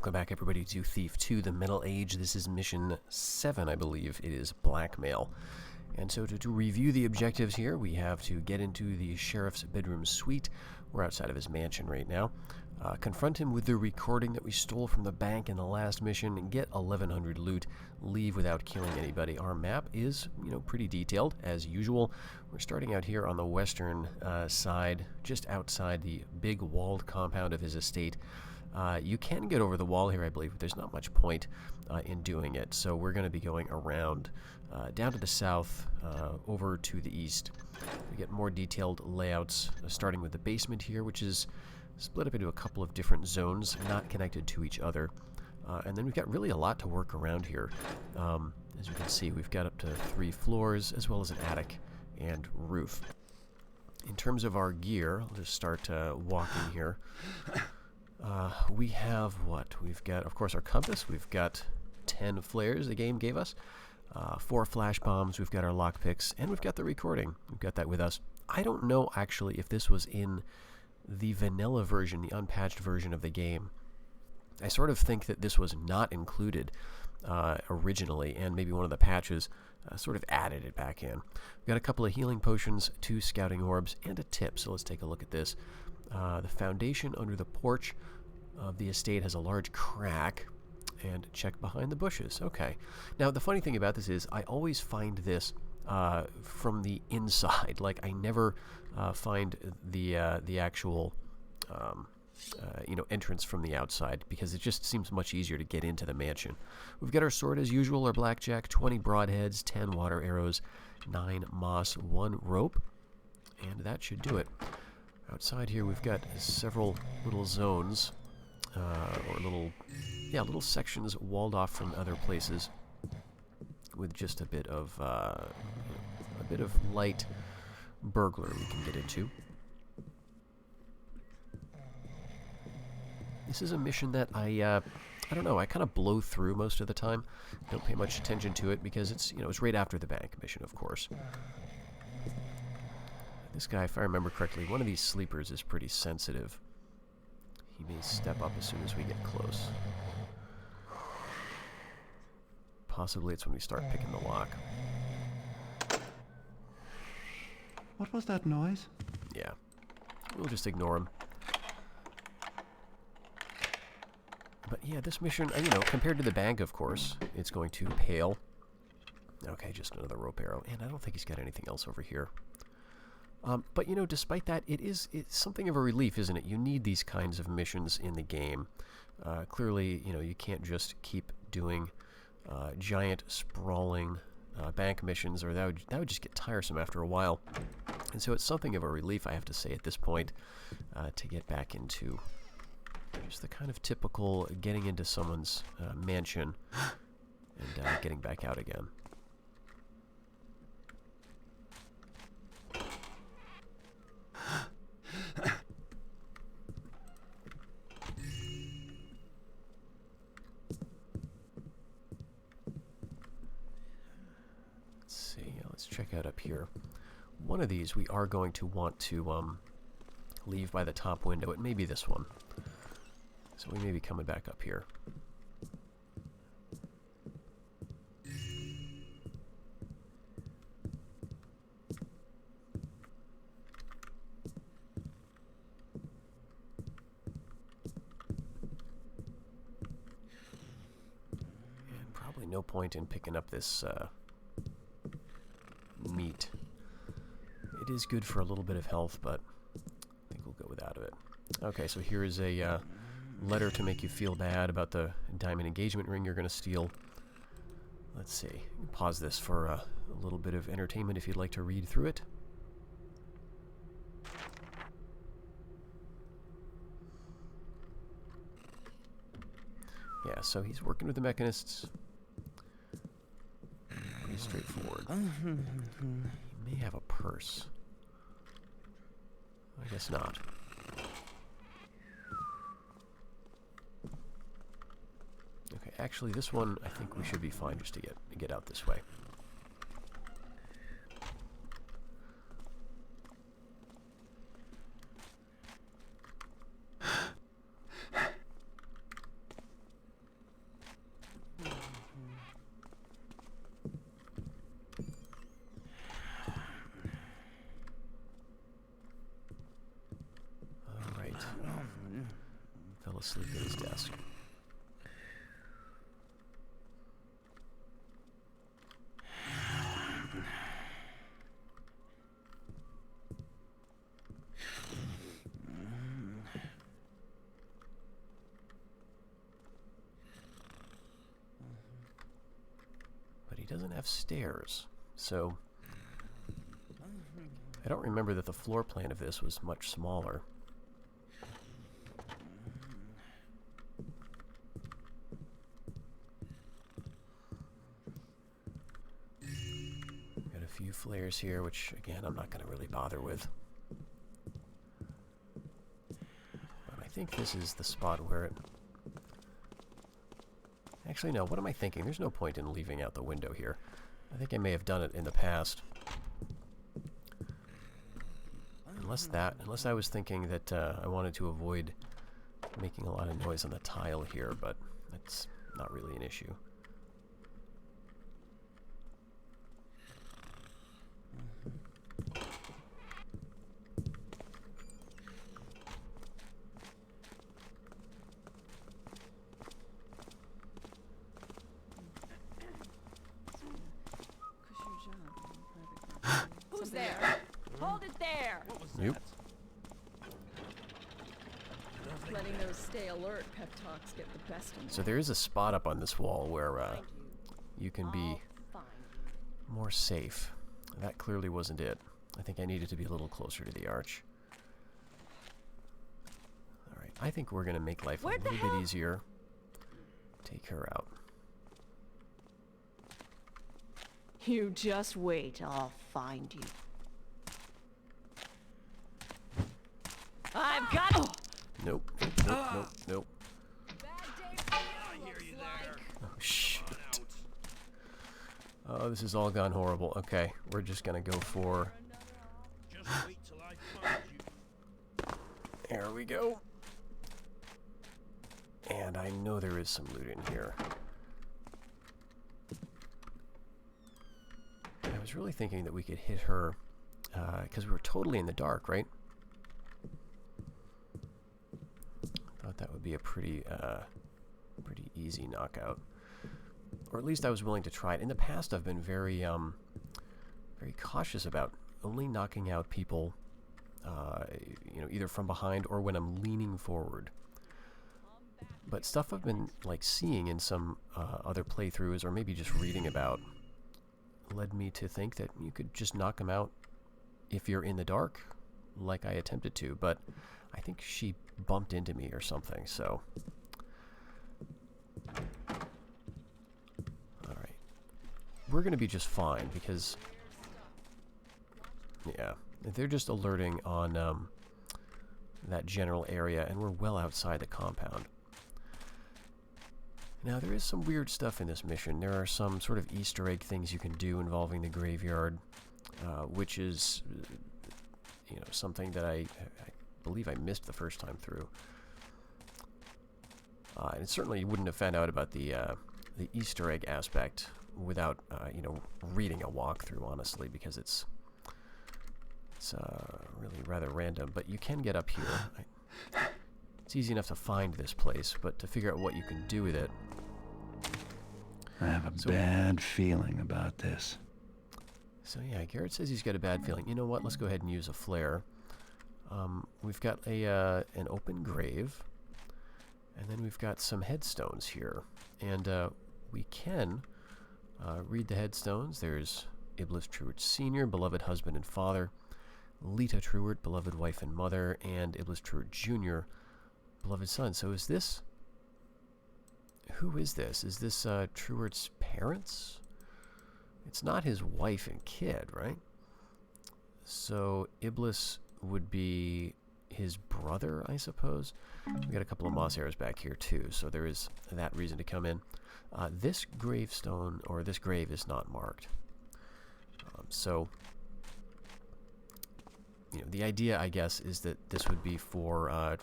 Welcome back, everybody, to Thief 2, The Metal Age. This is Mission 7, I believe. It is Blackmail. And so to review the objectives here, we have to get into the sheriff's bedroom suite. We're outside of his mansion right now. Confront him with the recording that we stole from the bank in the last mission, and get 1100 loot, leave without killing anybody. Our map is, pretty detailed, as usual. We're starting out here on the western side, just outside the big walled compound of his estate. You can get over the wall here, I believe, but there's not much point in doing it. So we're going to be going around down to the south, over to the east. We get more detailed layouts, starting with the basement here, which is split up into a couple of different zones, not connected to each other. And then we've got really a lot to work around here. As you can see, we've got up to 3 floors, as well as an attic and roof. In terms of our gear, I'll just start walking here. We have what? We've got, of course, our compass. We've got 10 flares the game gave us, 4 flash bombs. We've got our lockpicks, and we've got the recording. We've got that with us. I don't know, actually, if this was in the vanilla version, the unpatched version of the game. I sort of think that this was not included originally, and maybe one of the patches sort of added it back in. We've got a couple of healing potions, 2 scouting orbs, and a tip, so let's take a look at this. The foundation under the porch of the estate has a large crack, and check behind the bushes. Okay. Now, the funny thing about this is I always find this from the inside. Like, I never find the actual entrance from the outside, because it just seems much easier to get into the mansion. We've got our sword as usual, our blackjack, 20 broadheads, 10 water arrows, 9 moss, 1 rope, and that should do it. Outside here we've got several little zones, or little sections walled off from other places, with just a bit of light burglar we can get into. This is a mission that I don't know, I kind of blow through most of the time. Don't pay much attention to it because it's right after the bank mission, of course. This guy, if I remember correctly, one of these sleepers is pretty sensitive. He may step up as soon as we get close. Possibly it's when we start picking the lock. What was that noise? Yeah. We'll just ignore him. But yeah, this mission, compared to the bank, of course, it's going to pale. Okay, just another rope arrow. And I don't think he's got anything else over here. But, despite that, it's something of a relief, isn't it? You need these kinds of missions in the game. Clearly, you can't just keep doing giant, sprawling bank missions, or that would just get tiresome after a while. And so it's something of a relief, I have to say, at this point, to get back into just the kind of typical getting into someone's mansion and getting back out again. Let's check out up here. One of these we are going to want to leave by the top window. It may be this one. So we may be coming back up here. And probably no point in picking up this meat. It is good for a little bit of health, but I think we'll go without it. Okay, so here is a letter to make you feel bad about the diamond engagement ring you're going to steal. Let's see. Pause this for a little bit of entertainment if you'd like to read through it. Yeah, so he's working with the mechanists. Pretty straightforward. He may have a purse. I guess not. Okay, actually, this one, I think we should be fine just to get out this way. asleep at his desk. But he doesn't have stairs, so I don't remember that the floor plan of this was much smaller. Got a few flares here, which again I'm not going to really bother with. But I think this is the spot where it... Actually, no, what am I thinking? There's no point in leaving out the window here. I think I may have done it in the past. Unless I was thinking that I wanted to avoid making a lot of noise on the tile here, but that's not really an issue. Who's there? Hold it there! Yep. Letting those stay alert pep talks get the best of me. So there is a spot up on this wall where you can be more safe. That clearly wasn't it. I think I needed to be a little closer to the arch. Alright, I think we're going to make life a little bit easier. Take her out. You just wait, I'll find you. I've got... Nope, nope. Oh, shit. Oh, this has all gone horrible. Okay, we're just gonna go for... There we go. And I know there is some loot in here. I was really thinking that we could hit her, because we were totally in the dark, right? Thought that would be a pretty easy knockout. Or at least I was willing to try it. In the past, I've been very cautious about only knocking out people, you know, either from behind or when I'm leaning forward. But stuff I've been, like, seeing in some other playthroughs, or maybe just reading about, led me to think that you could just knock them out if you're in the dark, like I attempted to, but I think she bumped into me or something, so... Alright. We're gonna be just fine, because... Yeah, they're just alerting on that general area, and we're well outside the compound. Now, there is some weird stuff in this mission. There are some sort of Easter egg things you can do involving the graveyard, which is, you know, something that I believe I missed the first time through. And certainly you wouldn't have found out about the Easter egg aspect without, you know, reading a walkthrough, honestly, because it's really rather random. But you can get up here. It's easy enough to find this place, but to figure out what you can do with it... I have a bad feeling about this. So yeah, Garrett says he's got a bad feeling. You know what? Let's go ahead and use a flare. We've got an open grave, and then we've got some headstones here. And we can read the headstones. There's Iblis Truart Sr., beloved husband and father, Lita Truart, beloved wife and mother, and Iblis Truart Jr., beloved son. So is this... Who is this? Is this Truart's parents? It's not his wife and kid, right? So Iblis would be his brother, I suppose. We got a couple of moss hairs back here too, so there is that reason to come in. This gravestone, or this grave, is not marked. So, you know, the idea, I guess, is that this would be for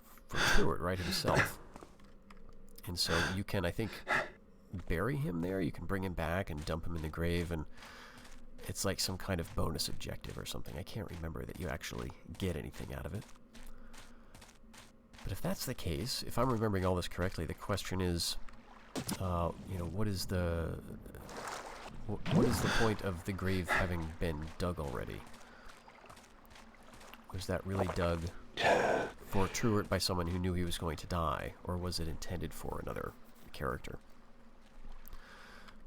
Truart, right, himself. And so you can, I think, bury him there. You can bring him back and dump him in the grave, and it's like some kind of bonus objective or something. I can't remember that you actually get anything out of it. But if that's the case, if I'm remembering all this correctly, the question is, you know, what is the point of the grave having been dug already? Was that really dug for Truart by someone who knew he was going to die, or was it intended for another character?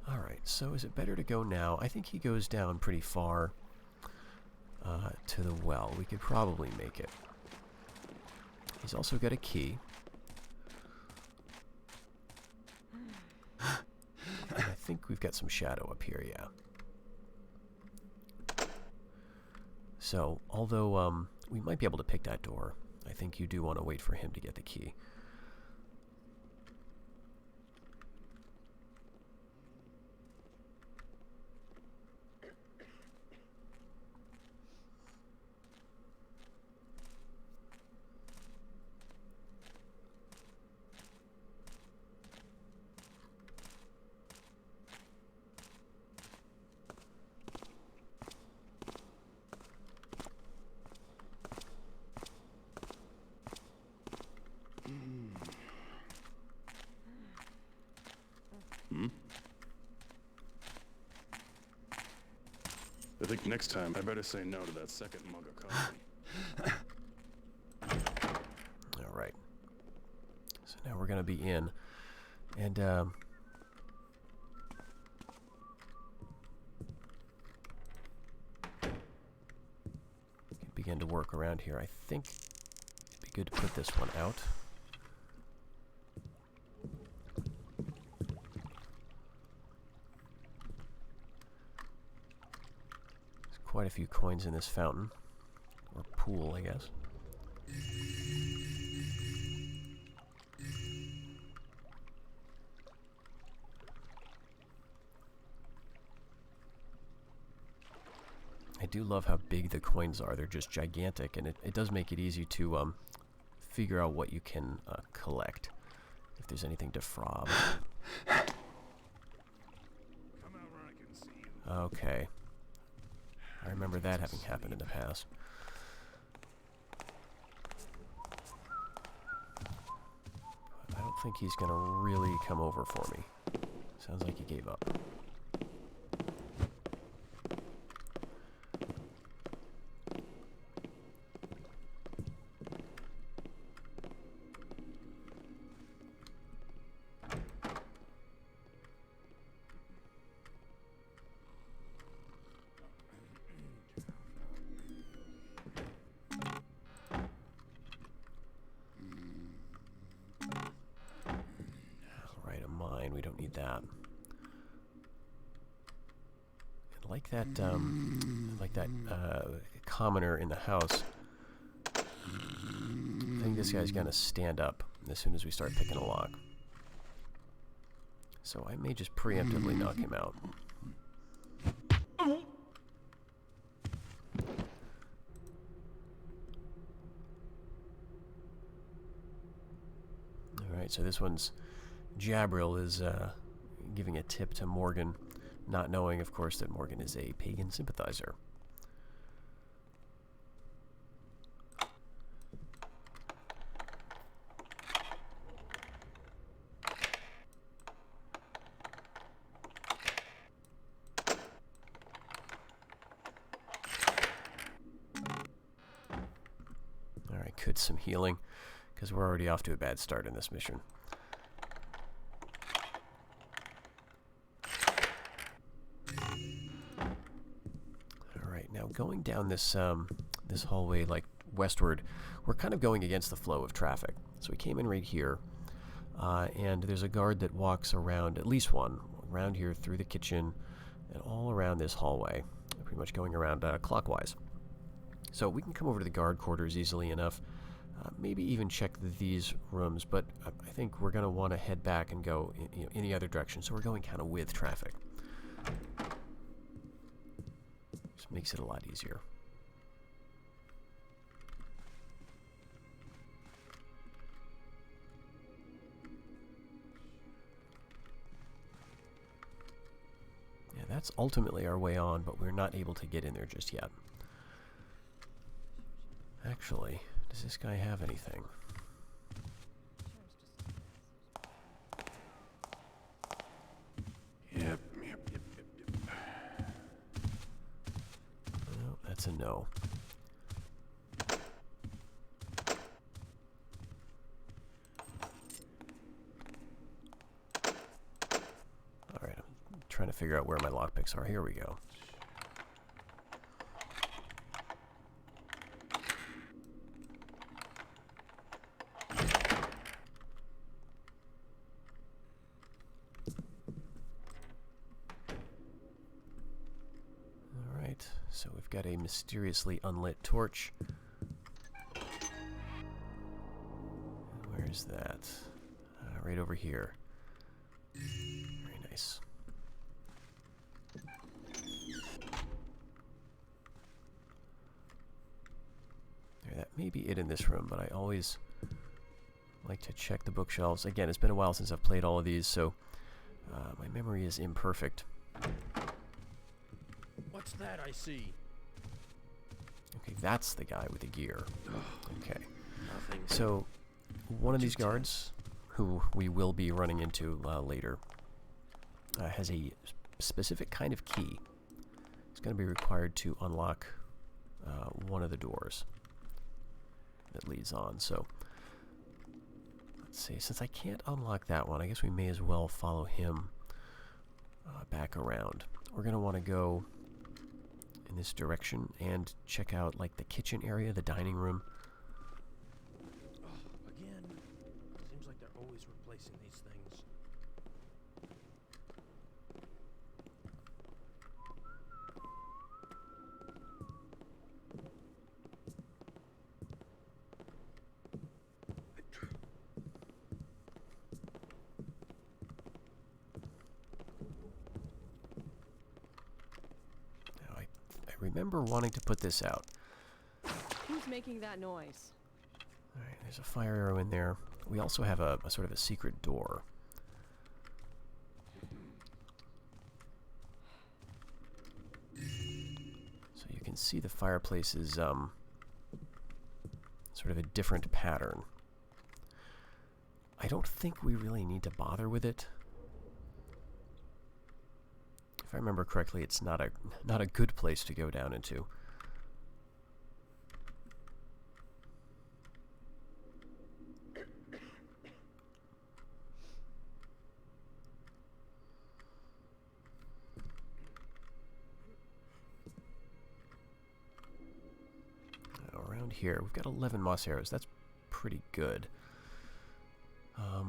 Alright, so is it better to go now? I think he goes down pretty far to the well. We could probably make it. He's also got a key. And I think we've got some shadow up here, yeah. So, although we might be able to pick that door, I think you do want to wait for him to get the key. I think next time I better say no to that second mug of coffee. Alright. So now we're going to be in. And, begin to work around here. I think it'd be good to put this one out. Quite a few coins in this fountain, or pool, I guess. I do love how big the coins are. They're just gigantic, and it does make it easy to figure out what you can collect, if there's anything to frob. Okay. I remember that having happened in the past. But I don't think he's gonna really come over for me. Sounds like he gave up. We don't need that. And like that commoner in the house, I think this guy's gonna stand up as soon as we start picking a lock. So I may just preemptively knock him out. Alright, so this one's Jabril is giving a tip to Morgan, not knowing, of course, that Morgan is a pagan sympathizer. Alright, good, some healing, because we're already off to a bad start in this mission. Now going down this this hallway, like westward, we're kind of going against the flow of traffic. So we came in right here, and there's a guard that walks around, at least one, around here through the kitchen and all around this hallway, pretty much going around clockwise. So we can come over to the guard quarters easily enough, maybe even check these rooms, but I think we're going to want to head back and go in the other direction, so we're going kind of with traffic. Makes it a lot easier. Yeah, that's ultimately our way on, but we're not able to get in there just yet. Actually, does this guy have anything? that's a no. Alright, I'm trying to figure out where my lockpicks are. Here we go. So we've got a mysteriously unlit torch. Where's that? Right over here. Very nice. There, that may be it in this room, but I always like to check the bookshelves. Again, it's been a while since I've played all of these, so my memory is imperfect. What's that I see? Okay, that's the guy with the gear. Okay. Nothing. So, one of these guards, who we will be running into later, has a specific kind of key. It's going to be required to unlock one of the doors that leads on. So, let's see. Since I can't unlock that one, I guess we may as well follow him back around. We're going to want to go in this direction and check out like the kitchen area, the dining room. Again, seems like they're always replacing these things. I remember wanting to put this out. Who's making that noise? Alright, there's a fire arrow in there. We also have a sort of a secret door. So you can see the fireplace is sort of a different pattern. I don't think we really need to bother with it. If I remember correctly, it's not a good place to go down into. Around here, we've got 11 moss arrows. That's pretty good.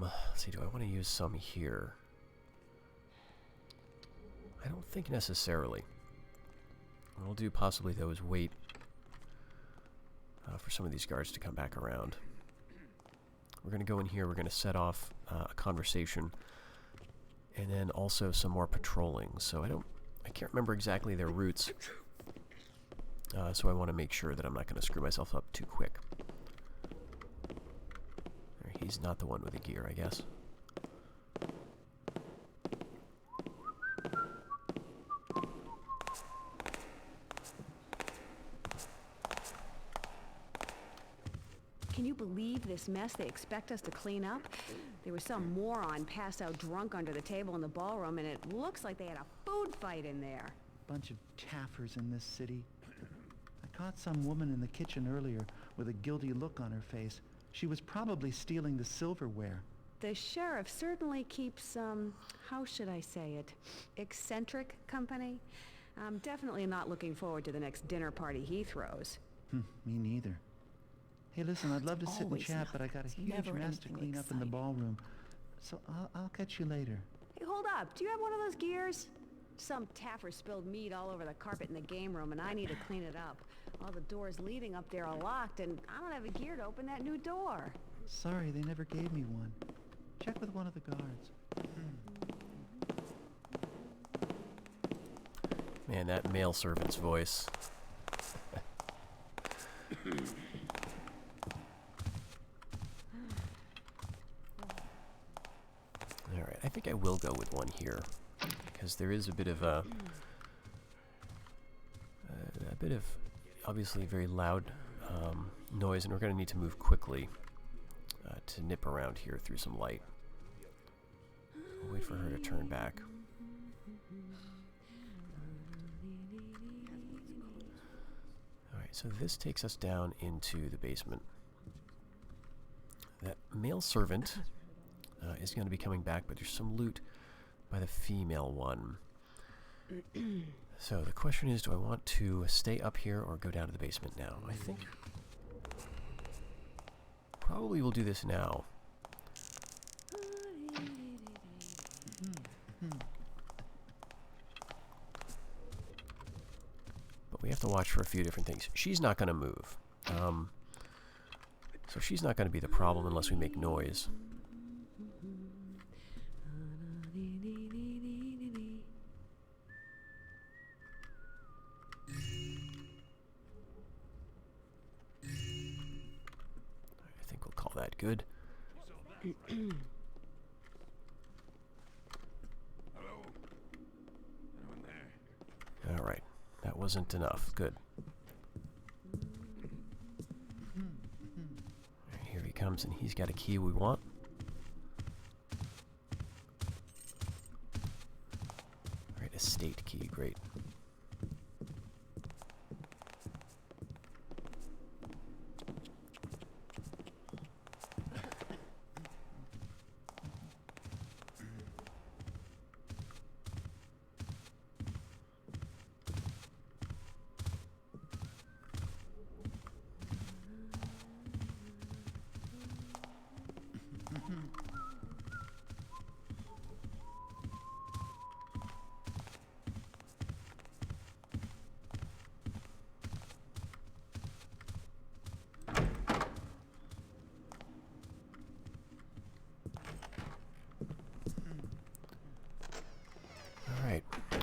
Let's see, do I want to use some here? I don't think necessarily. What we'll do possibly, though, is wait for some of these guards to come back around. We're going to go in here, we're going to set off a conversation, and then also some more patrolling. So I can't remember exactly their routes, so I want to make sure that I'm not going to screw myself up too quick. He's not the one with the gear, I guess. Can you believe this mess they expect us to clean up? There was some moron passed out drunk under the table in the ballroom, and it looks like they had a food fight in there. Bunch of taffers in this city. I caught some woman in the kitchen earlier with a guilty look on her face. She was probably stealing the silverware. The sheriff certainly keeps, how should I say it, eccentric company. I'm definitely not looking forward to the next dinner party he throws. Me neither. Hey, listen, I'd love to sit and always chat, but I got a huge never mess to anything clean up in the ballroom. So I'll catch you later. Hey, hold up. Do you have one of those gears? Some taffer spilled meat all over the carpet in the game room, and I need to clean it up. All the doors leading up there are locked, and I don't have a gear to open that new door. Sorry, they never gave me one. Check with one of the guards. Man, that male servant's voice. Alright, I think I will go with one here, because there is a bit of obviously very loud noise, and we're going to need to move quickly to nip around here through some light. We'll wait for her to turn back. So this takes us down into the basement. That male servant is going to be coming back, but there's some loot by the female one. So the question is, do I want to stay up here or go down to the basement now? I think probably we'll do this now. But we have to watch for a few different things. She's not going to move. So she's not going to be the problem unless we make noise. I think we'll call that good. Hello? Anyone there? All right. That wasn't enough. Good. Here he comes, and he's got a key we want. All right, estate key. Great.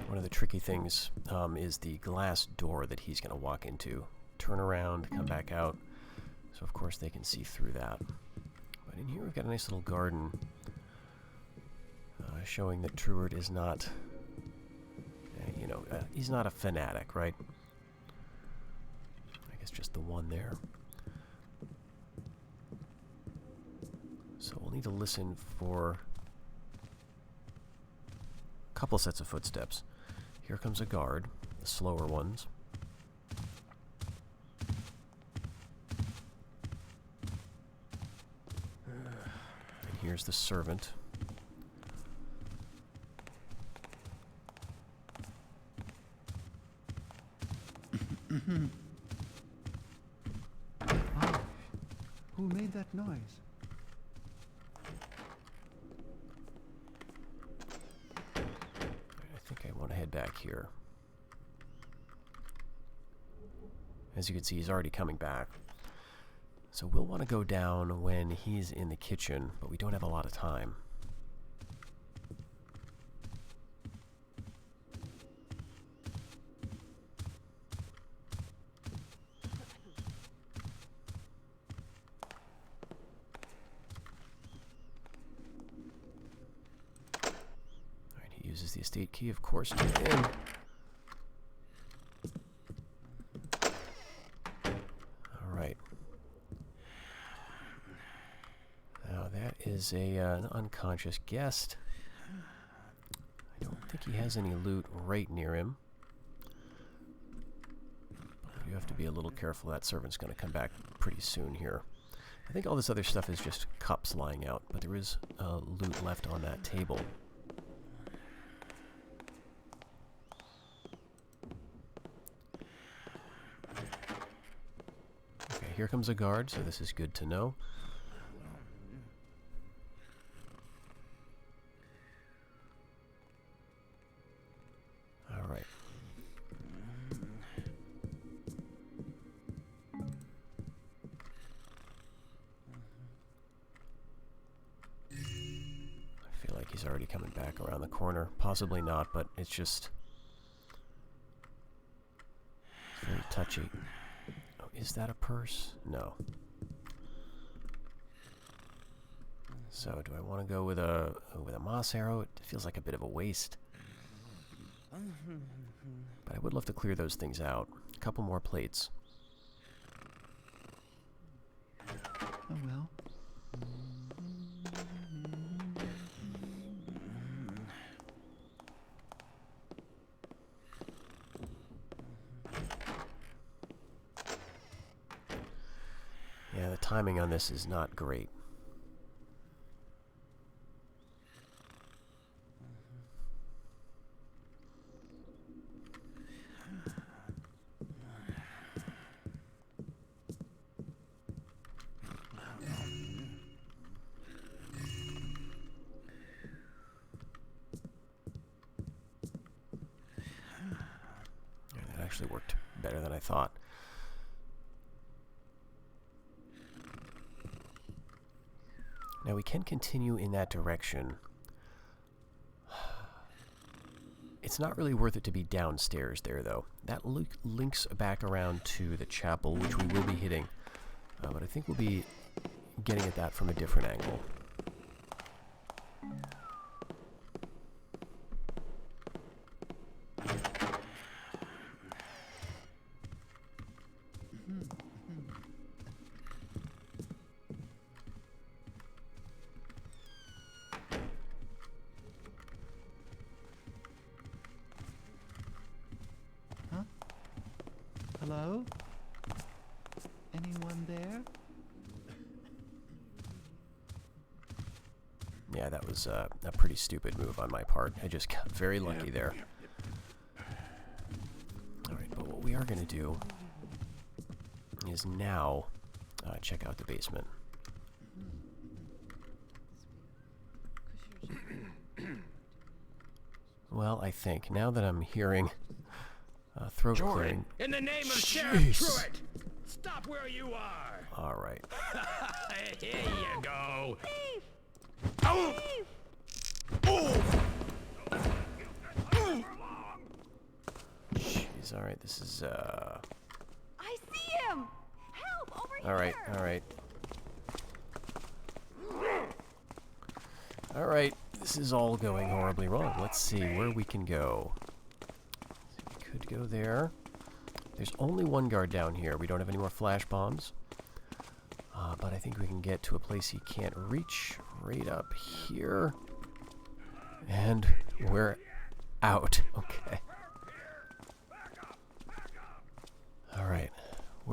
One of the tricky things is the glass door that he's going to walk into. Turn around, come back out. So of course they can see through that. But in here we've got a nice little garden showing that Truard is not, he's not a fanatic, right? I guess just the one there. So we'll need to listen for a couple sets of footsteps. Here comes a guard, the slower ones. And here's the servant. Oh, who made that noise? I think I want to head back here. As you can see, he's already coming back. So we'll want to go down when he's in the kitchen, but we don't have a lot of time. Alright, he uses the estate key, of course, to get in. Is an unconscious guest. I don't think he has any loot right near him. You have to be a little careful. That servant's going to come back pretty soon here. I think all this other stuff is just cups lying out, but there is loot left on that table. Okay, here comes a guard, so this is good to know. He's already coming back around the corner. Possibly not, but it's just very touchy. Oh, is that a purse? No. So do I want to go with a moss arrow? It feels like a bit of a waste. But I would love to clear those things out. A couple more plates. Oh well. timing on this is not great. That actually worked better than I thought. Now we can continue in that direction. It's not really worth it to be downstairs there, though. That links back around to the chapel, which we will be hitting. But I think we'll be getting at that from a different angle. Hello? Anyone there? Yeah, that was a pretty stupid move on my part. I just got very lucky there. Alright, but what we are going to do is now check out the basement. Well, I think, now that I'm hearing throat clearing... In the name of Jeez. Sheriff Truitt, stop where you are. Alright. Here you go. Thief! Oh! Jeez, alright, this is, I see him! Help! Over here! Alright, alright. Alright, this is all going horribly wrong. Let's see where we can go. We could go there. There's only one guard down here. We don't have any more flash bombs. But I think we can get to a place he can't reach. Right up here. And we're out. Okay. Alright.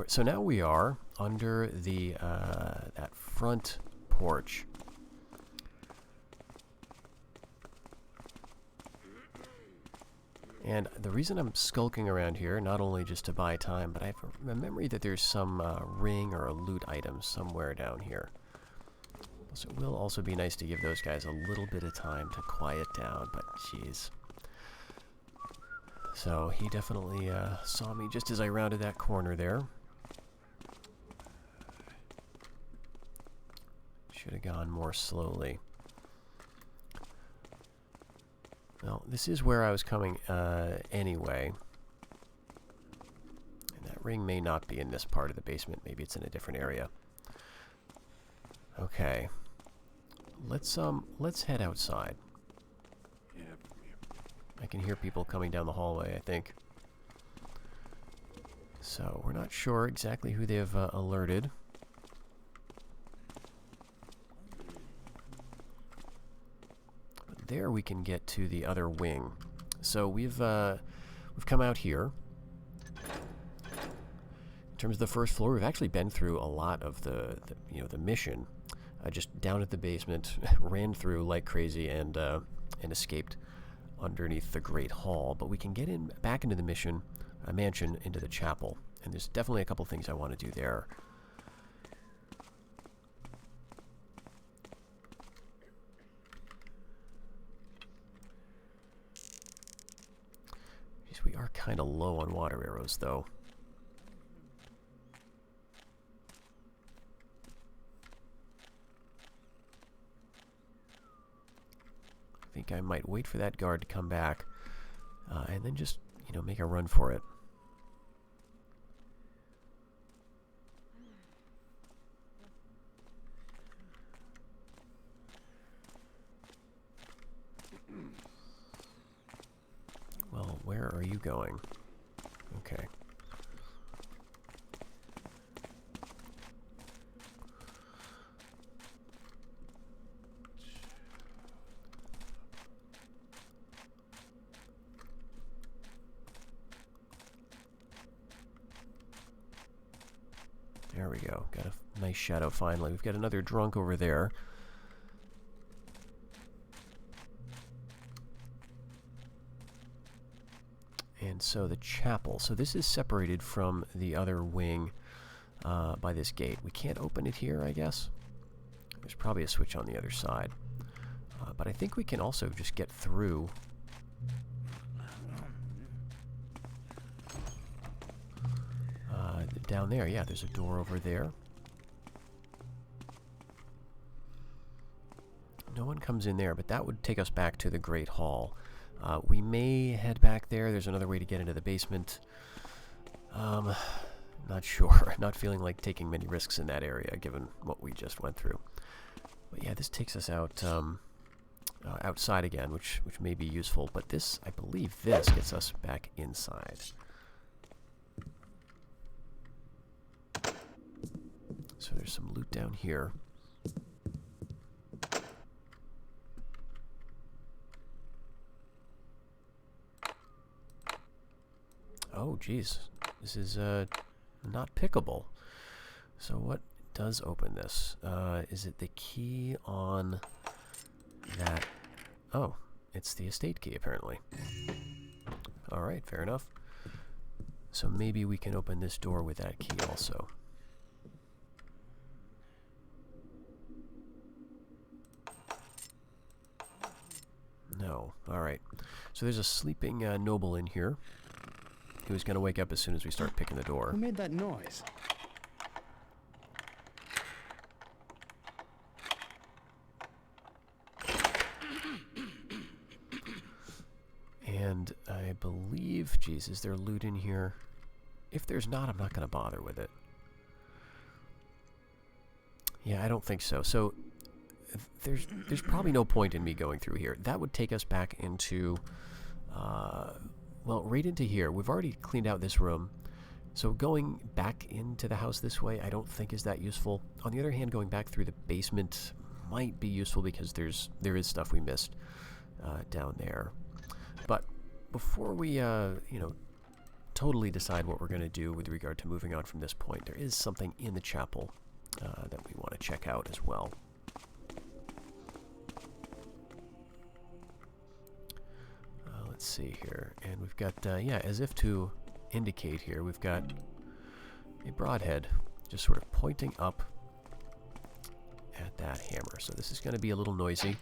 So now we are under the that front porch. And the reason I'm skulking around here, not only just to buy time, but I have a memory that there's some ring or a loot item somewhere down here. So it will also be nice to give those guys a little bit of time to quiet down, but jeez. So he definitely saw me just as I rounded that corner there. Should have gone more slowly. Well, this is where I was coming anyway. And that ring may not be in this part of the basement. Maybe it's in a different area. Okay. Let's head outside. I can hear people coming down the hallway, I think. So, we're not sure exactly who they've alerted. But there we can get to the other wing. So, we've come out here. In terms of the first floor, we've actually been through a lot of the mission. Just down at the basement, ran through like crazy and escaped underneath the Great Hall. But we can get in back into the mansion, into the chapel. And there's definitely a couple things I want to do there. Jeez, we are kind of low on water arrows, though. I think I might wait for that guard to come back, and then just, make a run for it. Well, where are you going? Okay. There we go. Gotta Nice shadow, finally. We've got another drunk over there. And so the chapel. So this is separated from the other wing by this gate. We can't open it here, I guess. There's probably a switch on the other side. But I think we can also just get through. Down there, yeah, there's a door over there. No one comes in there, but that would take us back to the Great Hall. We may head back there. There's another way to get into the basement. Not sure. Not feeling like taking many risks in that area, given what we just went through. But yeah, this takes us out outside again, which may be useful. But this, I believe, this gets us back inside. So there's some loot down here. Oh, geez. This is not pickable. So what does open this? Is it the key on that? Oh, it's the estate key, apparently. Alright, fair enough. So maybe we can open this door with that key also. No. Alright. So there's a sleeping noble in here who's going to wake up as soon as we start picking the door. Who made that noise? And I believe, geez, is there loot in here? If there's not, I'm not going to bother with it. Yeah, I don't think so. So there's probably no point in me going through here. That would take us back into, well, right into here. We've already cleaned out this room. So going back into the house this way, I don't think is that useful. On the other hand, going back through the basement might be useful because there is stuff we missed down there. But before we, you know, totally decide what we're going to do with regard to moving on from this point, there is something in the chapel that we want to check out as well. Let's see here, and we've got, yeah, as if to indicate here, we've got a broadhead just sort of pointing up at that hammer. So this is going to be a little noisy.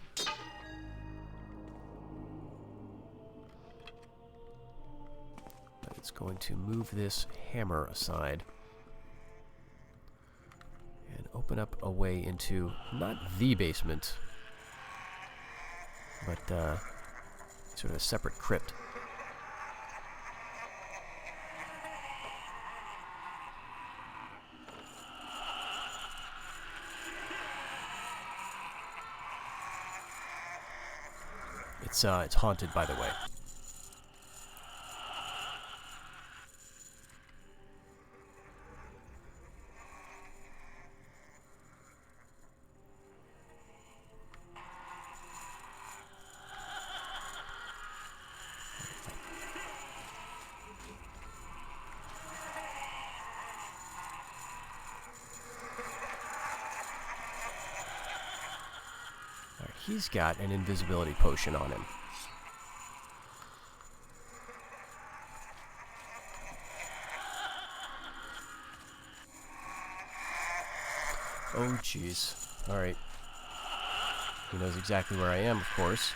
But it's going to move this hammer aside and open up a way into, not the basement, but sort of a separate crypt. It's haunted, by the way. He's got an invisibility potion on him. Oh, jeez. Alright. He knows exactly where I am, of course.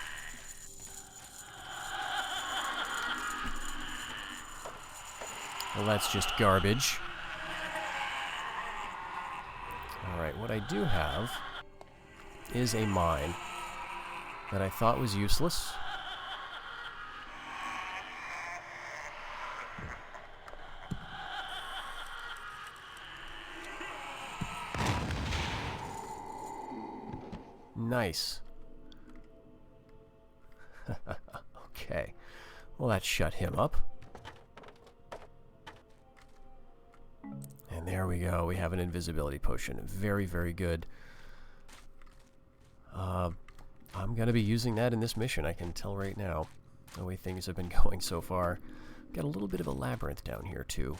Well, that's just garbage. Alright, what I do have is a mine that I thought was useless. Nice. Okay. Well, that shut him up. And there we go. We have an invisibility potion. Very, very good. I'm going to be using that in this mission, I can tell right now. The way things have been going so far. Got a little bit of a labyrinth down here, too.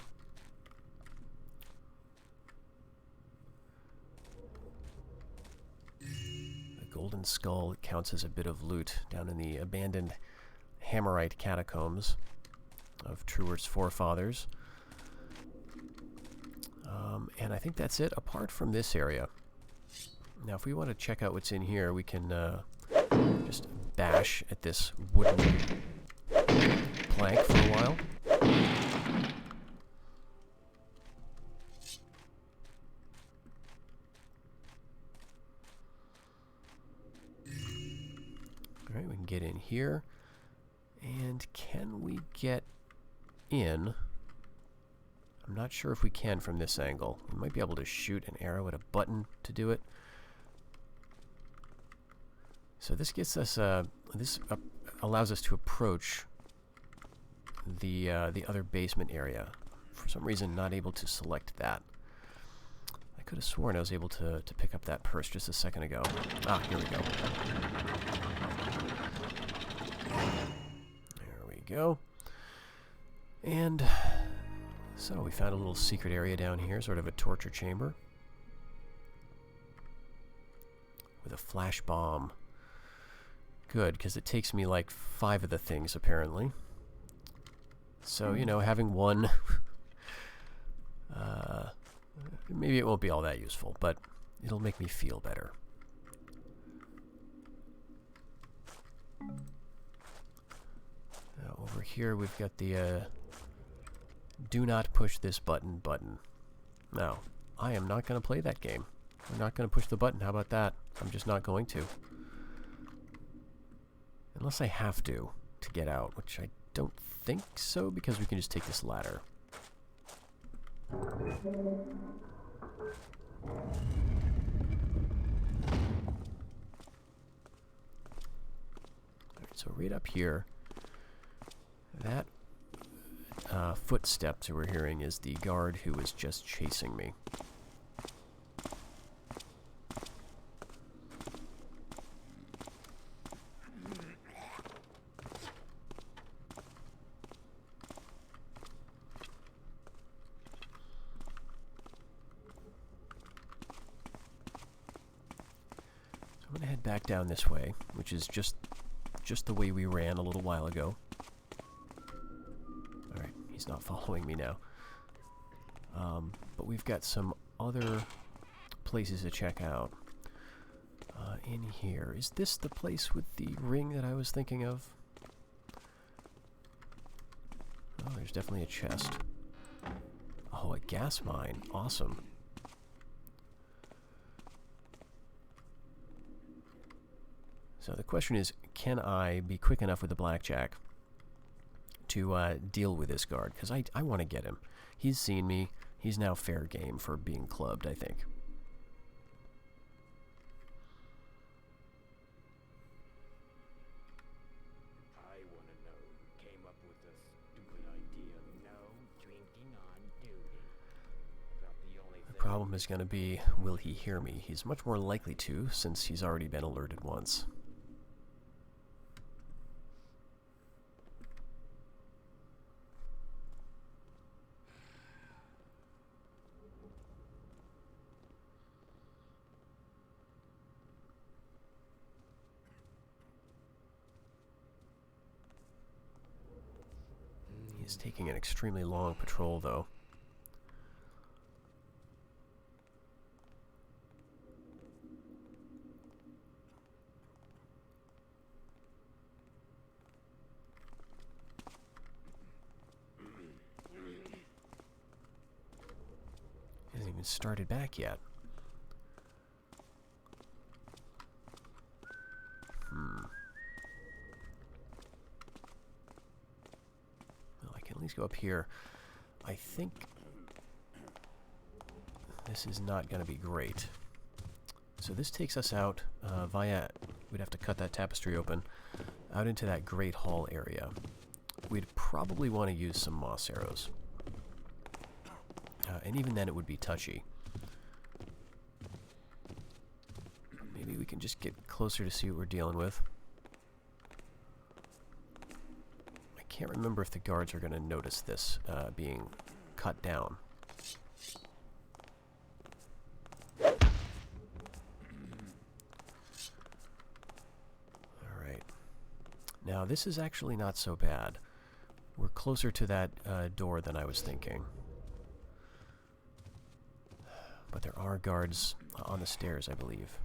golden skull counts as a bit of loot down in the abandoned Hammerite catacombs of Truert's forefathers. And I think that's it, apart from this area. Now, if we want to check out what's in here, we can just bash at this wooden plank for a while. Alright, we can get in here. And can we get in? I'm not sure if we can from this angle. We might be able to shoot an arrow at a button to do it. So this gets us, allows us to approach the other basement area. For some reason, not able to select that. I could have sworn I was able to pick up that purse just a second ago. Ah, here we go. There we go. And so we found a little secret area down here, sort of a torture chamber. With a flash bomb. Good, because it takes me like 5 of the things, apparently. So, you know, having one... maybe it won't be all that useful, but it'll make me feel better. Now, over here we've got the do not push this button. Now, I am not going to play that game. I'm not going to push the button. How about that? I'm just not going to. Unless I have to get out, which I don't think so, because we can just take this ladder. Alright, so right up here, that footsteps that we're hearing is the guard who was just chasing me. I'm going to head back down this way, which is just the way we ran a little while ago. Alright, he's not following me now. But we've got some other places to check out. In here. Is this the place with the ring that I was thinking of? Oh, there's definitely a chest. Oh, a gas mine. Awesome. So the question is, can I be quick enough with the blackjack to deal with this guard? Because I want to get him. He's seen me. He's now fair game for being clubbed, I think. I want to know who came up with this stupid idea. No drinking on duty. About the only thing. The problem is going to be, will he hear me? He's much more likely to, since he's already been alerted once. He's taking an extremely long patrol, though. Hasn't even started back yet. At least go up here. I think this is not going to be great. So this takes us out via, we'd have to cut that tapestry open, out into that great hall area. We'd probably want to use some moss arrows. And even then it would be touchy. Maybe we can just get closer to see what we're dealing with. I can't remember if the guards are going to notice this being cut down. Now, this is actually not so bad. We're closer to that door than I was thinking. But there are guards on the stairs, I believe.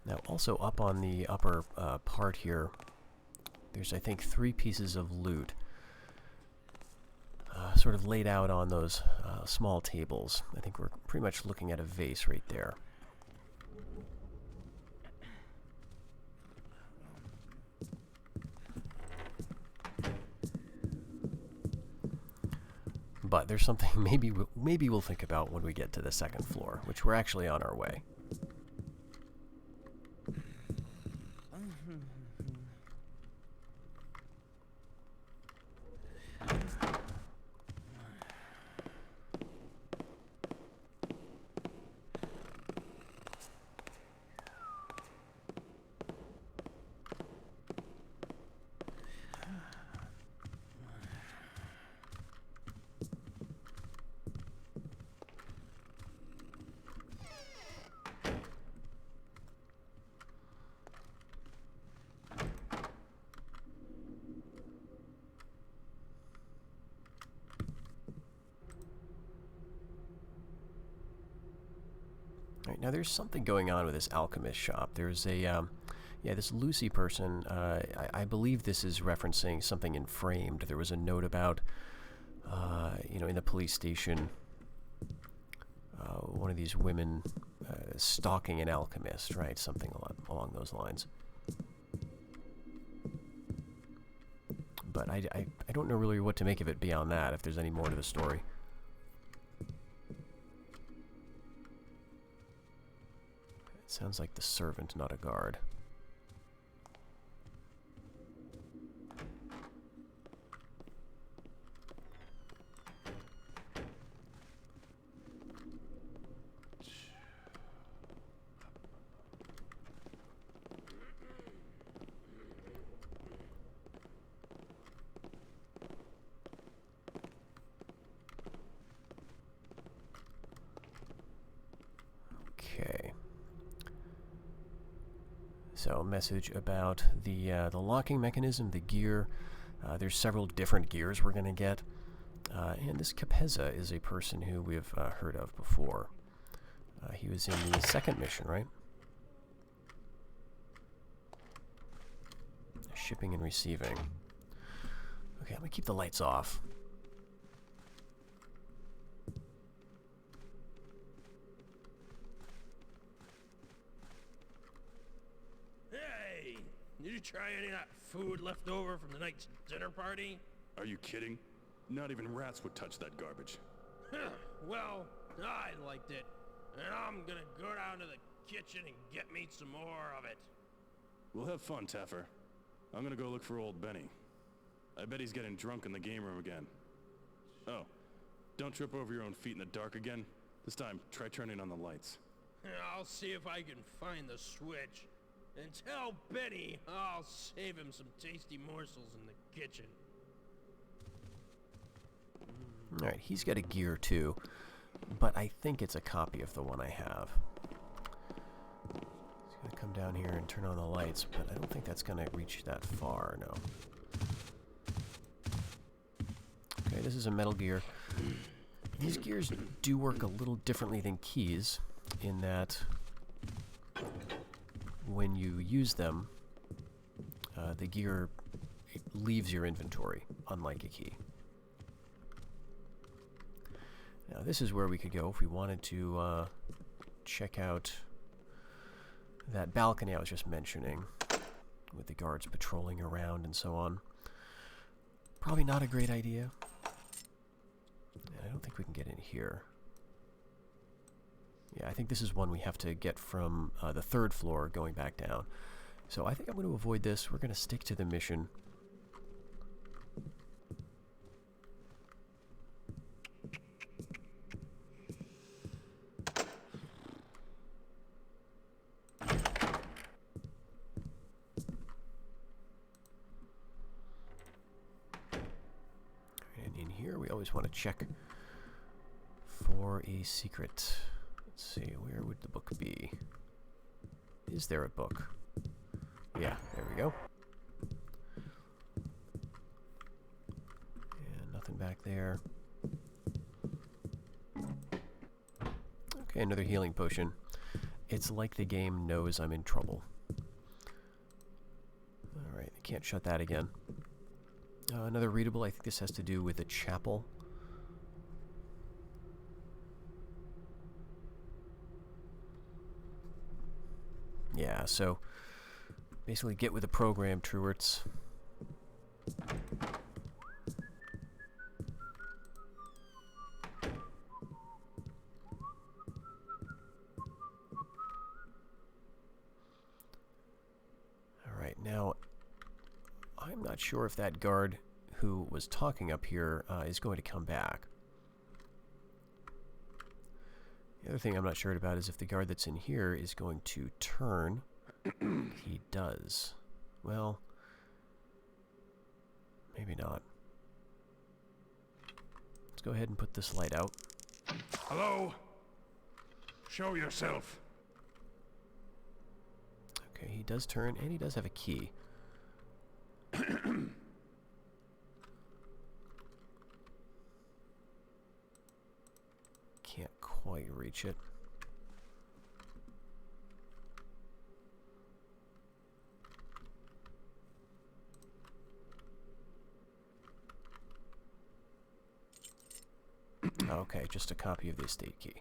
Now, also up on the upper part here, there's, I think, 3 pieces of loot sort of laid out on those small tables. I think we're pretty much looking at a vase right there. But there's something maybe we'll think about when we get to the second floor, which we're actually on our way. Right, now there's something going on with this alchemist shop. There's a, yeah, this Lucy person, I believe this is referencing something in Framed. There was a note about, you know, in the police station, one of these women stalking an alchemist, right? Something along those lines. But I don't know really what to make of it beyond that, if there's any more to the story. Sounds like the servant, not a guard. Okay. So, message about the locking mechanism, the gear. There's several different gears we're going to get. And this Capeza is a person who we've heard of before. He was in the second mission, right? Shipping and receiving. Okay, let me keep the lights off. Hey! Did you try any of that food left over from the night's dinner party? Are you kidding? Not even rats would touch that garbage. Well, I liked it. And I'm gonna go down to the kitchen and get me some more of it. We'll have fun, Taffer. I'm gonna go look for old Benny. I bet he's getting drunk in the game room again. Oh, don't trip over your own feet in the dark again. This time, try turning on the lights. I'll see if I can find the switch. And tell Benny I'll save him some tasty morsels in the kitchen. Alright, he's got a gear too, but I think it's a copy of the one I have. He's going to come down here and turn on the lights, but I don't think that's going to reach that far, no. Okay, this is a metal gear. These gears do work a little differently than keys, in that when you use them, the gear leaves your inventory, unlike a key. Now this is where we could go if we wanted to check out that balcony I was just mentioning, with the guards patrolling around and so on. Probably not a great idea. I don't think we can get in here. Yeah, I think this is one we have to get from the 3rd floor going back down. So I think I'm going to avoid this. We're going to stick to the mission. And in here, we always want to check for a secret. Let's see, where would the book be? Is there a book? Yeah, there we go. And nothing back there. Okay, another healing potion. It's like the game knows I'm in trouble. Alright, I can't shut that again. Another readable, I think this has to do with a chapel. Yeah, so basically get with the program, Truerts. Alright, now I'm not sure if that guard who was talking up here is going to come back. The other thing I'm not sure about is if the guard that's in here is going to turn. He does. Well, maybe not. Let's go ahead and put this light out. Hello? Show yourself. Okay, he does turn, and he does have a key. Can't quite reach it. Okay, just a copy of the estate key.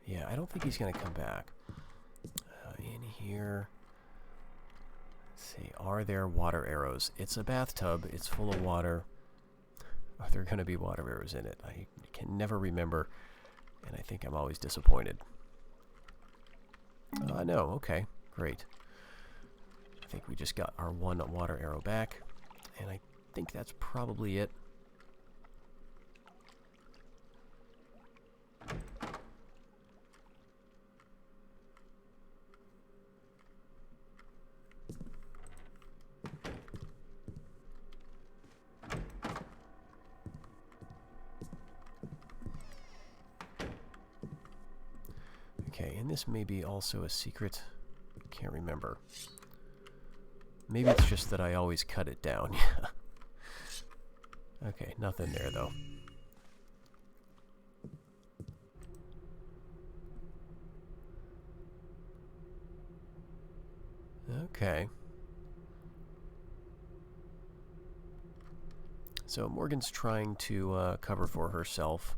Yeah, I don't think he's going to come back. In here... Let's see, are there water arrows? It's a bathtub, it's full of water. Are there going to be water arrows in it? I can never remember, and I think I'm always disappointed. No, okay, great. I think we just got our 1 water arrow back, and I think that's probably it. Okay, and this may be also a secret. Can't remember. Maybe it's just that I always cut it down. Okay, nothing there though. Okay. So Morgan's trying to cover for herself.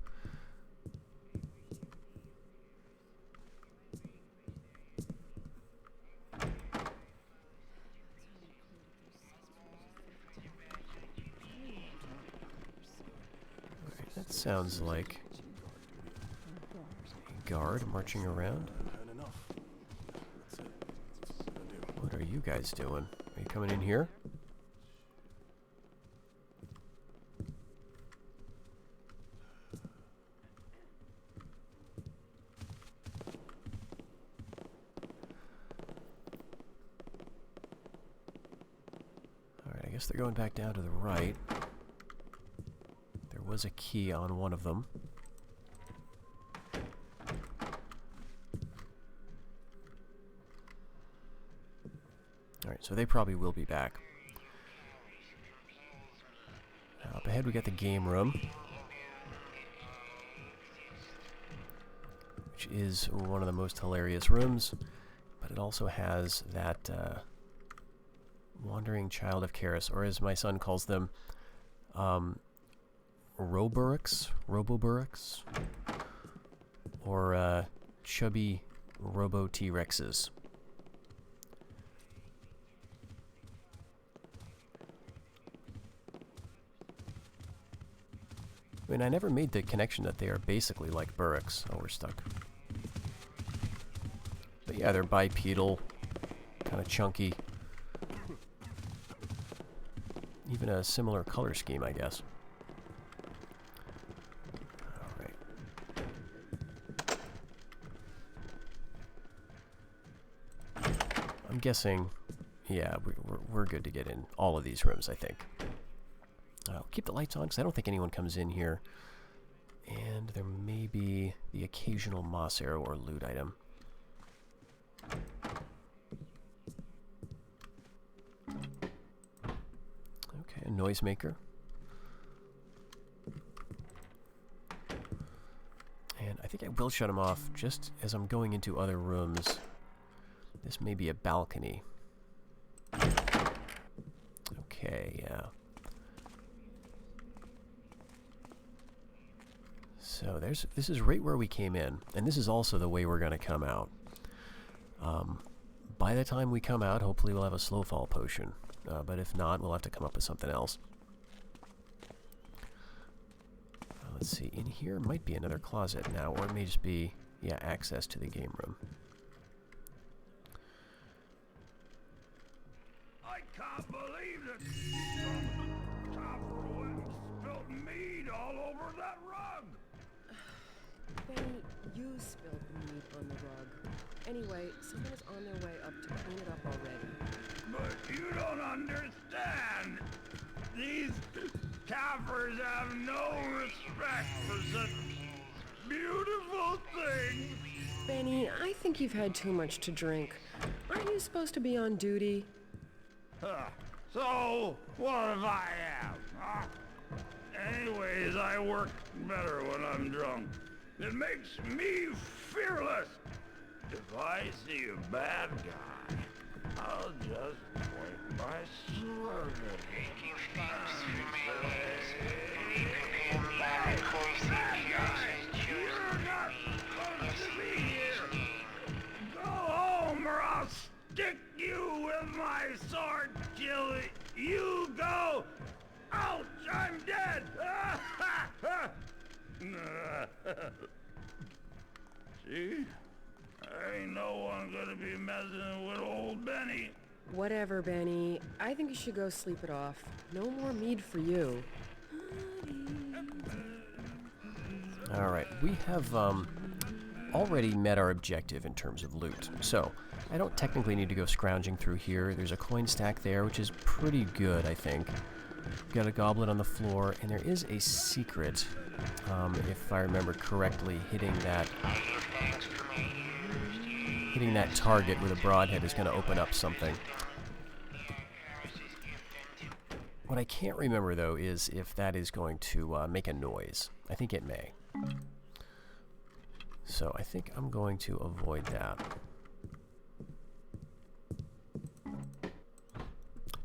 That sounds like a guard marching around. Had enough. That's it. That's what I do. What are you guys doing? Are you coming in here? Alright, I guess they're going back down to the right. There was a key on one of them. Alright, so they probably will be back. Now up ahead we got the game room, which is one of the most hilarious rooms, but it also has that wandering child of Karis, or as my son calls them, Roboburks, or chubby Robo T-Rexes. I mean, I never made the connection that they are basically like Burricks. Oh, we're stuck. But yeah, they're bipedal, kind of chunky. Even a similar color scheme, I guess. Alright. I'm guessing, yeah, we're good to get in all of these rooms, I think. I'll keep the lights on because I don't think anyone comes in here. And there may be the occasional moss arrow or loot item. Okay, a noisemaker. And I think I will shut them off just as I'm going into other rooms. This may be a balcony. Okay, yeah. So this is right where we came in, and this is also the way we're going to come out. By the time we come out, hopefully we'll have a slow fall potion, but if not, we'll have to come up with something else. Let's see, in here might be another closet now, or it may just be, yeah, access to the game room. I can't believe that some topper went and spilled mead all over that rug. Benny, you spilled the meat on the rug. Anyway, someone is on their way up to clean it up already. But you don't understand. These Kaffers have no respect for such beautiful things. Benny, I think you've had too much to drink. Aren't you supposed to be on duty? So, what if I am? Huh? Anyways, I work better when I'm drunk. It makes me fearless. If I see a bad guy, I'll just point my slug at him. You're not supposed to be here. Go home or I'll stick you with my sword till you go. Ouch! I'm dead. See? Ain't no one gonna be messing with old Benny. Whatever, Benny. I think you should go sleep it off. No more mead for you. Alright, we have already met our objective in terms of loot, so I don't technically need to go scrounging through here. There's a coin stack there, which is pretty good, I think. We've got a goblet on the floor, and there is a secret, if I remember correctly, hitting that target with a broadhead is going to open up something. What I can't remember, though, is if that is going to make a noise. I think it may. So I think I'm going to avoid that.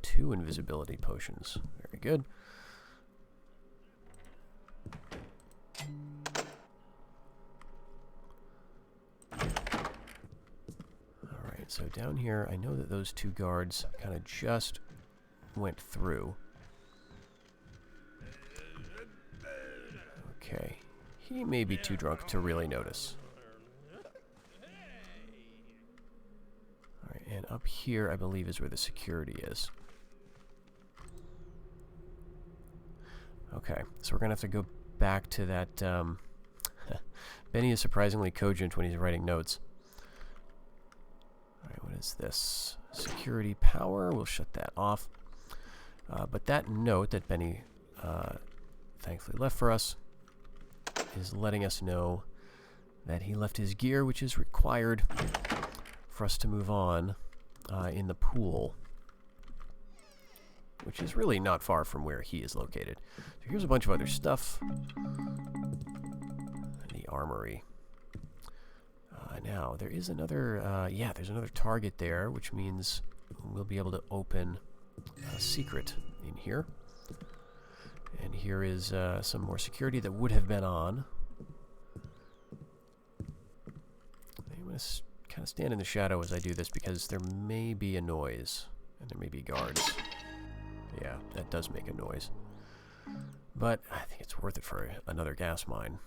2 invisibility potions. Very good. Alright, so down here, I know that those 2 guards kind of just went through. Okay. He may be too drunk to really notice. Alright, and up here, I believe, is where the security is. Okay, so we're going to have to go back to that... Benny is surprisingly cogent when he's writing notes. Alright, what is this? Security power. We'll shut that off. But that note that Benny thankfully left for us is letting us know that he left his gear, which is required for us to move on in the pool, which is really not far from where he is located. So here's a bunch of other stuff. The armory. Now, there is another, yeah, there's another target there, which means we'll be able to open a secret in here. And here is some more security that would have been on. I'm going to kind of stand in the shadow as I do this because there may be a noise. And there may be guards. Yeah, that does make a noise. But I think it's worth it for another gas mine.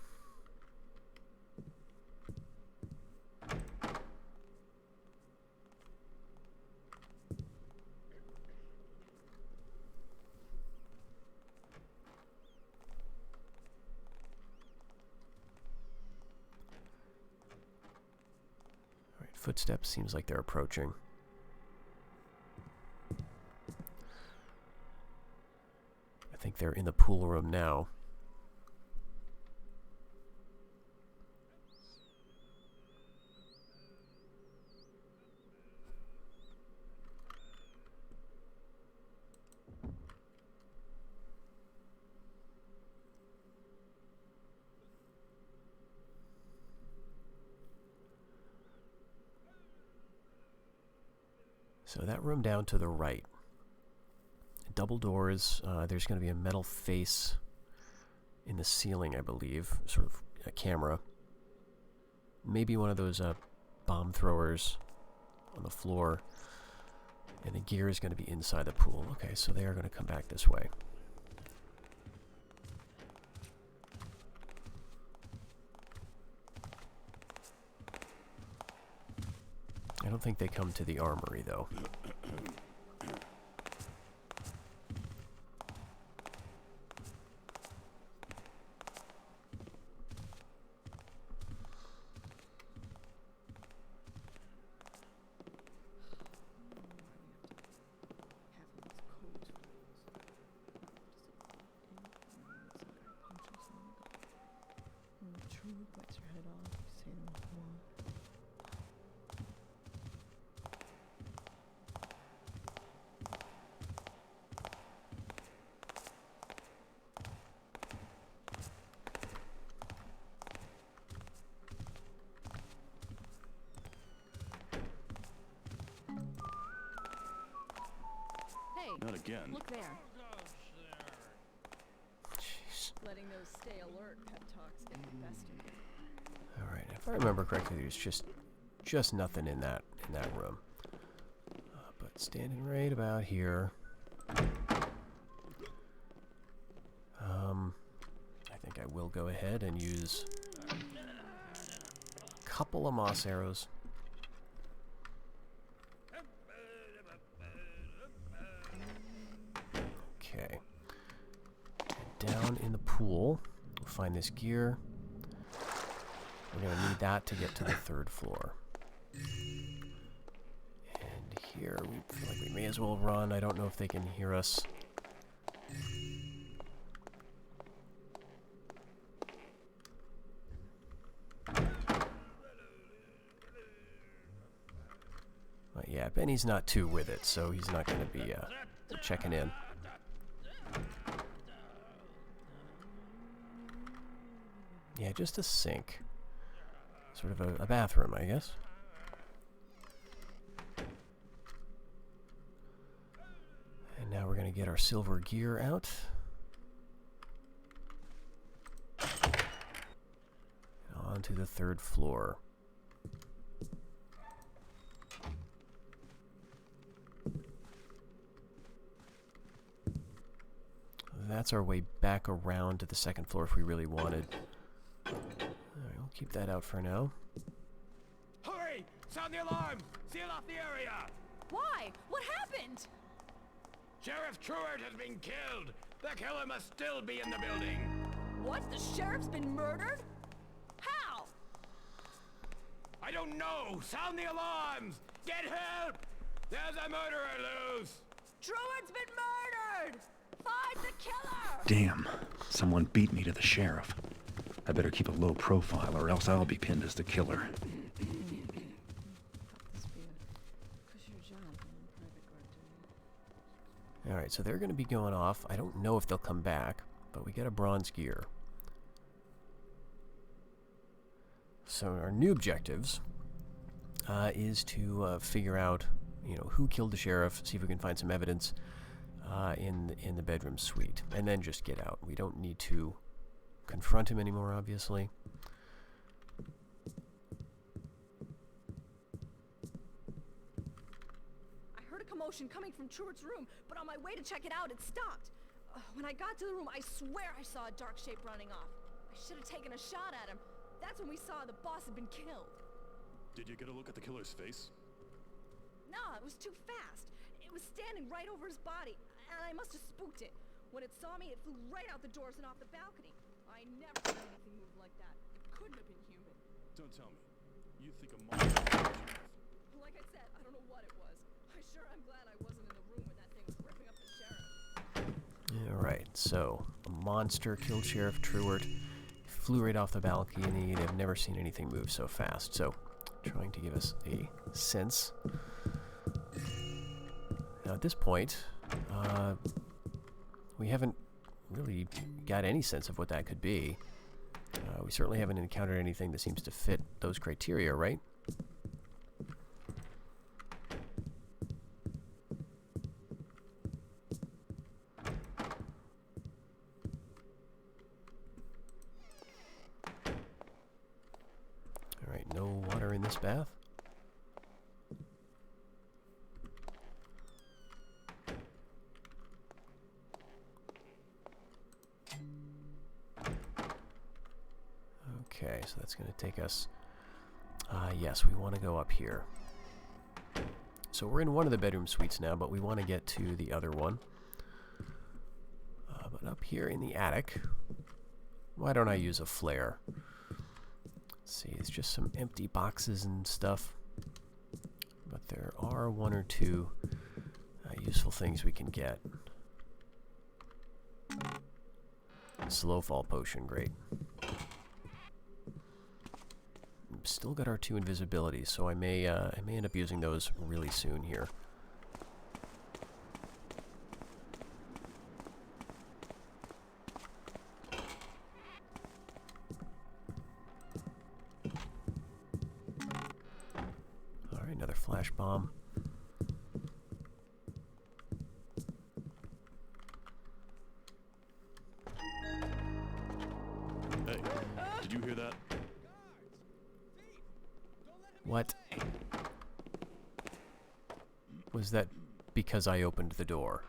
Alright, footsteps, seems like they're approaching. I think they're in the pool room now. So that room down to the right. Double doors. There's going to be a metal face in the ceiling, I believe. Sort of a camera. Maybe one of those bomb throwers on the floor. And the gear is going to be inside the pool. Okay, so they are going to come back this way. I don't think they come to the armory, though. Hey, Not again. look there. Jeez. Letting those stay alert pep talks get the best of you. All right. If I remember correctly, there's just nothing in that room. But standing right about here. I think I will go ahead and use a couple of moss arrows. Okay. Down in the pool, we'll find this gear. We're going to need that to get to the 3rd floor. And here, we feel like we may as well run. I don't know if they can hear us. But yeah, Benny's not too with it, so he's not going to be checking in. Yeah, just a sink. Sort of a bathroom, I guess. And now we're going to get our silver gear out. And on to the 3rd floor. That's our way back around to the 2nd floor if we really wanted. Alright, we'll keep that out for now. Hurry! Sound the alarm! Seal off the area! Why? What happened? Sheriff Truart has been killed! The killer must still be in the building! What? The sheriff's been murdered? How? I don't know! Sound the alarms! Get help! There's a murderer loose! Truart's been murdered! Find the killer! Damn, someone beat me to the sheriff. I better keep a low profile or else I'll be pinned as the killer. Alright, so they're going to be going off. I don't know if they'll come back, but we get a bronze gear. So our new objectives is to figure out, who killed the sheriff, see if we can find some evidence in the bedroom suite, and then just get out. We don't need to confront him anymore, obviously. I heard a commotion coming from Truart's room, but on my way to check it out, it stopped. When I got to the room, I swear I saw a dark shape running off. I should have taken a shot at him. That's when we saw the boss had been killed. Did you get a look at the killer's face? No, it was too fast. It was standing right over his body, and I must have spooked it. When it saw me, it flew right out the doors and off the balcony. I never seen anything move like that. It couldn't have been human. Don't tell me. You think a monster... Like I said, I don't know what it was. I'm glad I wasn't in the room when that thing was ripping up the sheriff. Alright, so a monster killed Sheriff Truart, flew right off the balcony, and I've never seen anything move so fast. So, trying to give us a sense. Now at this point, we haven't really got any sense of what that could be. We certainly haven't encountered anything that seems to fit those criteria, right? Alright, no water in this bath. Okay, so that's going to take us... yes, we want to go up here. So we're in one of the bedroom suites now, but we want to get to the other one. But up here in the attic, why don't I use a flare? Let's see, it's just some empty boxes and stuff. But there are one or two useful things we can get. Slow fall potion, great. Still got our 2 invisibilities, so I may end up using those really soon here. All right, another flash bomb. Hey, did you hear that? What? Was that because I opened the door?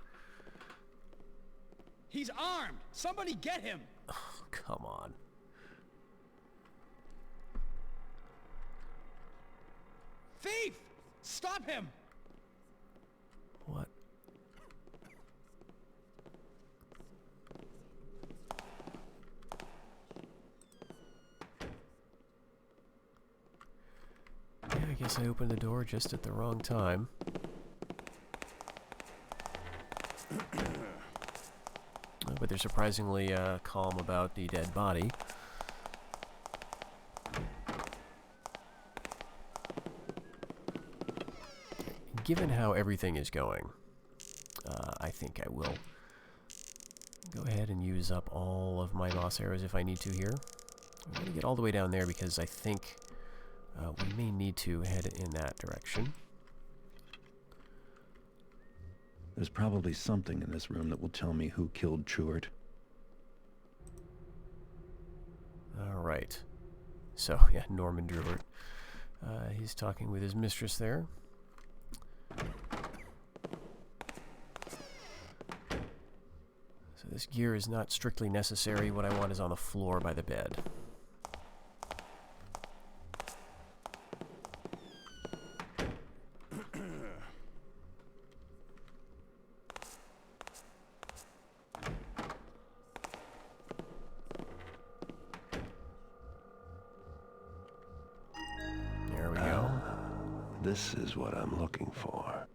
He's armed! Somebody get him! Oh, come on. Thief! Stop him! What? Yeah, I guess I opened the door just at the wrong time. But they're surprisingly calm about the dead body. Given how everything is going, I think I will go ahead and use up all of my boss arrows if I need to here. I'm going to get all the way down there because I think we may need to head in that direction. There's probably something in this room that will tell me who killed Truart. Alright. So, yeah, Norman Druart. He's talking with his mistress there. So this gear is not strictly necessary. What I want is on the floor by the bed. There we go. This is what I'm looking for.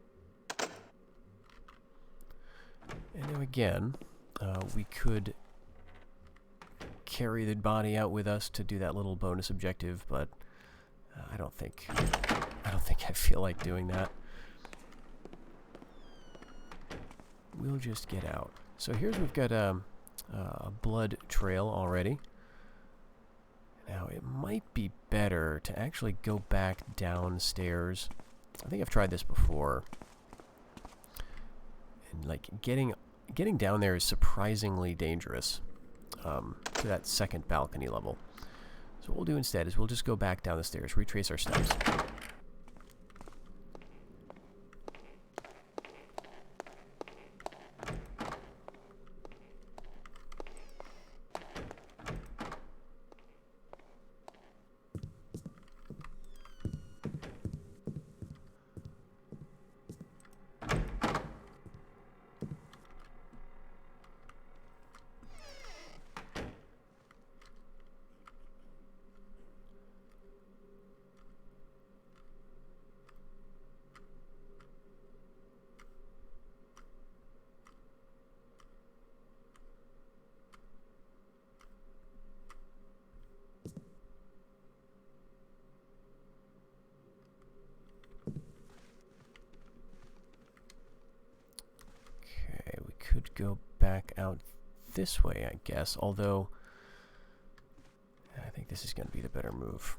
And now again, we could carry the body out with us to do that little bonus objective, but I don't think I feel like doing that. We'll just get out. So here's we've got a blood trail already. Now it might be better to actually go back downstairs. I think I've tried this before. And like getting down there is surprisingly dangerous to that second balcony level. So what we'll do instead is we'll just go back down the stairs, retrace our steps. go back out this way, I guess, although I think this is going to be the better move.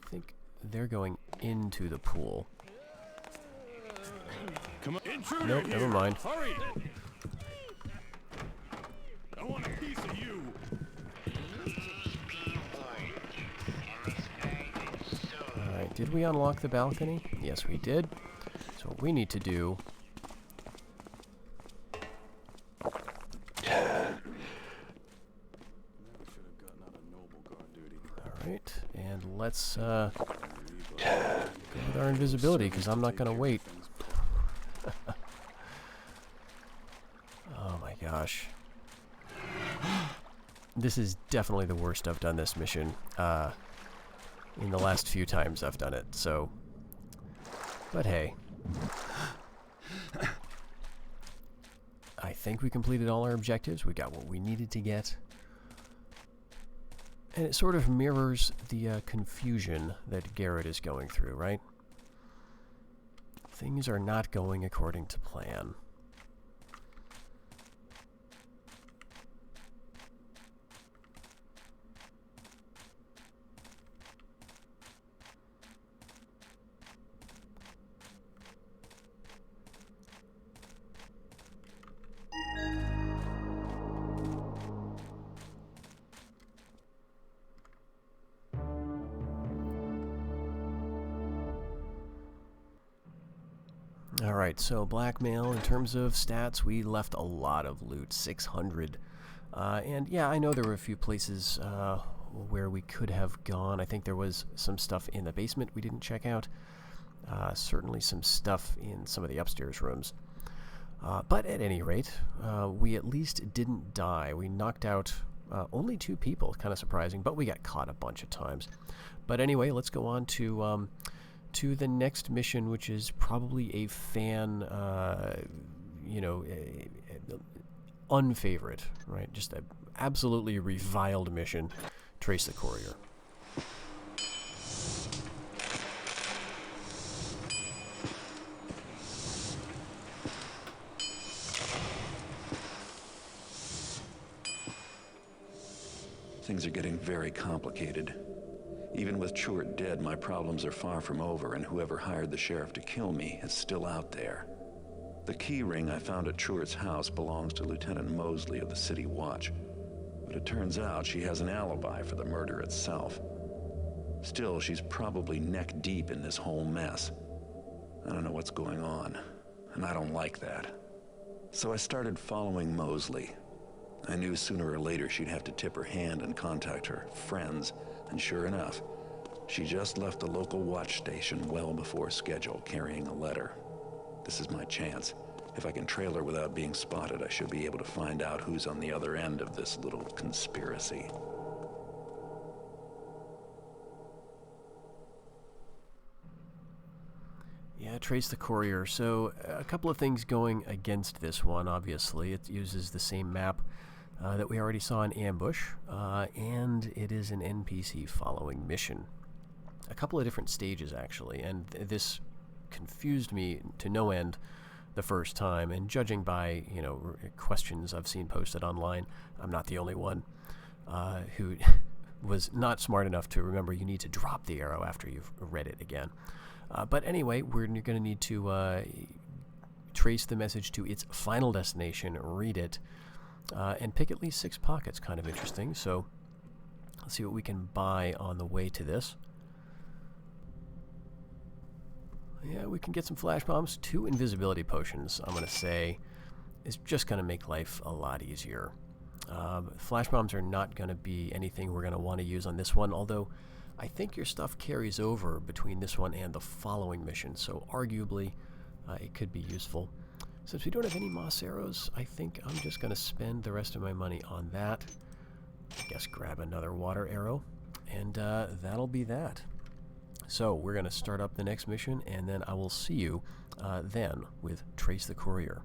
I think they're going into the pool. Come on, intruder! Nope, never mind. Hurry! I want a piece of you. Alright, did we unlock the balcony? Yes, we did. So what we need to do... Alright, and let's go with our invisibility, because I'm not going to wait. Oh my gosh. This is definitely the worst I've done this mission in the last few times I've done it, so... But hey. I think we completed all our objectives. We got what we needed to get. And it sort of mirrors the confusion that Garrett is going through, right? Things are not going according to plan. Alright, so Blackmail, in terms of stats, we left a lot of loot, 600. And yeah, I know there were a few places where we could have gone. I think there was some stuff in the basement we didn't check out. Certainly some stuff in some of the upstairs rooms. But at any rate, we at least didn't die. We knocked out only 2 people, kind of surprising, but we got caught a bunch of times. But anyway, let's go on to the next mission, which is probably a fan, you know, unfavorite, right? Just an absolutely reviled mission. Trace the courier. Things are getting very complicated. Even with Chort dead, my problems are far from over, and whoever hired the sheriff to kill me is still out there. The key ring I found at Chort's house belongs to Lieutenant Mosley of the City Watch, but it turns out she has an alibi for the murder itself. Still, she's probably neck deep in this whole mess. I don't know what's going on, and I don't like that. So I started following Mosley. I knew sooner or later she'd have to tip her hand and contact her friends, and sure enough, she just left the local watch station well before schedule, carrying a letter. This is my chance. If I can trail her without being spotted, I should be able to find out who's on the other end of this little conspiracy. Yeah, trace the courier. So, a couple of things going against this one, obviously. It uses the same map that we already saw in Ambush, and it is an NPC following mission. A couple of different stages, actually, and this confused me to no end the first time, and judging by, you know, questions I've seen posted online, I'm not the only one who was not smart enough to remember you need to drop the arrow after you've read it again. But anyway, we're going to need to trace the message to its final destination, read it, and pick at least 6 pockets. Kind of interesting. So let's see what we can buy on the way to this. Yeah, we can get some flash bombs. 2 invisibility potions, I'm going to say, is just going to make life a lot easier. Flash bombs are not going to be anything we're going to want to use on this one, although I think your stuff carries over between this one and the following mission, so arguably it could be useful. Since we don't have any moss arrows, I think I'm just going to spend the rest of my money on that. I guess grab another water arrow, and that'll be that. So we're going to start up the next mission, and then I will see you then with Trace the Courier.